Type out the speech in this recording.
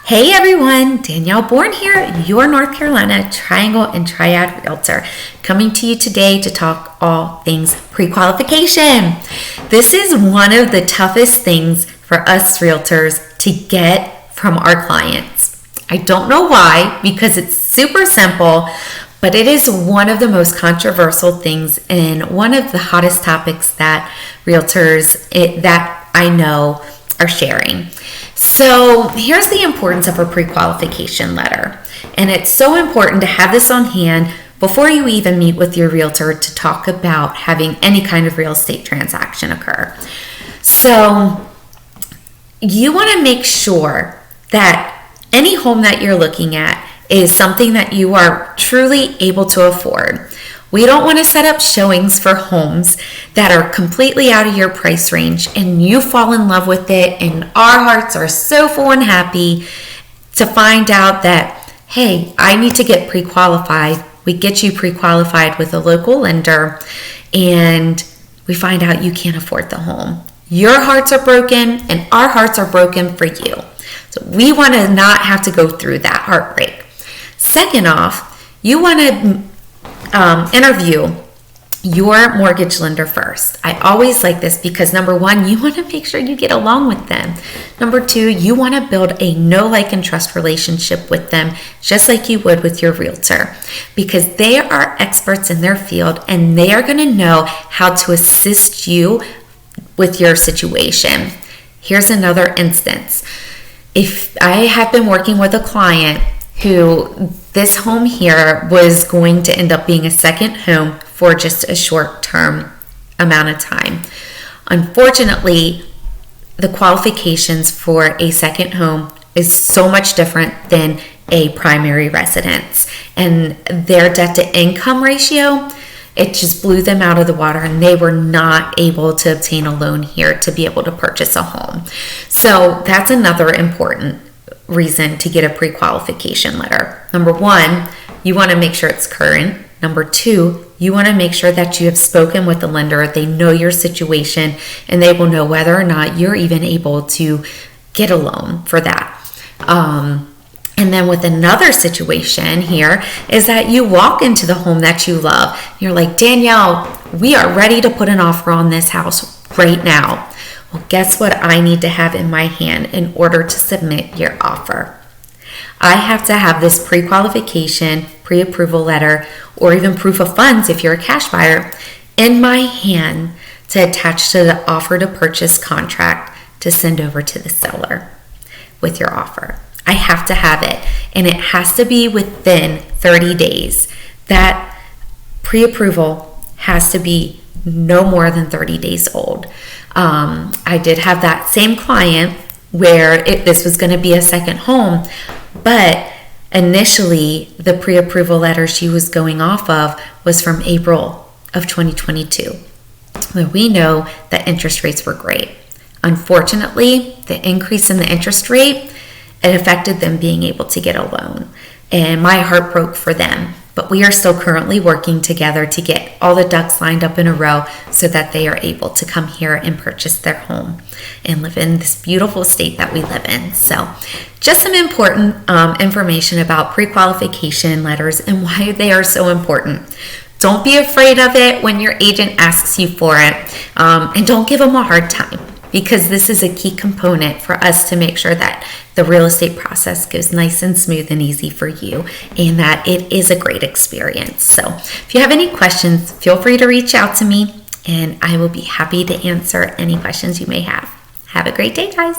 Hey everyone, Danielle Bourne here, your North Carolina Triangle and Triad Realtor, coming to you today to talk all things pre-qualification. This is one of the toughest things for us realtors to get from our clients. I don't know why, because it's super simple, but it is one of the most controversial things and one of the hottest topics that realtors that I know are sharing. So here's the importance of a pre-qualification letter. And it's so important to have this on hand before you even meet with your realtor to talk about having any kind of real estate transaction occur. So you want to make sure that any home that you're looking at is something that you are truly able to afford. We don't want to set up showings for homes that are completely out of your price range and you fall in love with it and our hearts are so full and happy to find out that, hey, I need to get pre-qualified. We get you pre-qualified with a local lender and we find out you can't afford the home. Your hearts are broken and our hearts are broken for you. So we want to not have to go through that heartbreak. Second off, you want to interview your mortgage lender first. I always like this because number one, you want to make sure you get along with them. Number two, you want to build a know, like, and trust relationship with them, just like you would with your realtor, because they are experts in their field and they are going to know how to assist you with your situation. Here's another instance. If I have been working with a client who this home here was going to end up being a second home for just a short-term amount of time. Unfortunately, the qualifications for a second home is so much different than a primary residence. And their debt-to-income ratio, it just blew them out of the water and they were not able to obtain a loan here to be able to purchase a home. So that's another important reason to get a pre-qualification letter. Number one, you want to make sure it's current. Number two, you want to make sure that you have spoken with the lender. They know your situation and they will know whether or not you're even able to get a loan for that. And then with another situation here is that you walk into the home that you love. You're like, Danielle, we are ready to put an offer on this house right now. Well, guess what I need to have in my hand in order to submit your offer? I have to have this pre-qualification, pre-approval letter, or even proof of funds if you're a cash buyer in my hand to attach to the offer to purchase contract to send over to the seller with your offer. I have to have it, and it has to be within 30 days. That pre-approval has to be no more than 30 days old. I did have that same client where this was going to be a second home, but initially the pre-approval letter she was going off of was from April of 2022, where we know that interest rates were great. Unfortunately, the increase in the interest rate, it affected them being able to get a loan, and my heart broke for them. But we are still currently working together to get all the ducks lined up in a row so that they are able to come here and purchase their home and live in this beautiful state that we live in. So just some important information about pre-qualification letters and why they are so important. Don't be afraid of it when your agent asks you for it, and don't give them a hard time, because this is a key component for us to make sure that the real estate process goes nice and smooth and easy for you and that it is a great experience. So if you have any questions, feel free to reach out to me and I will be happy to answer any questions you may have. Have a great day, guys.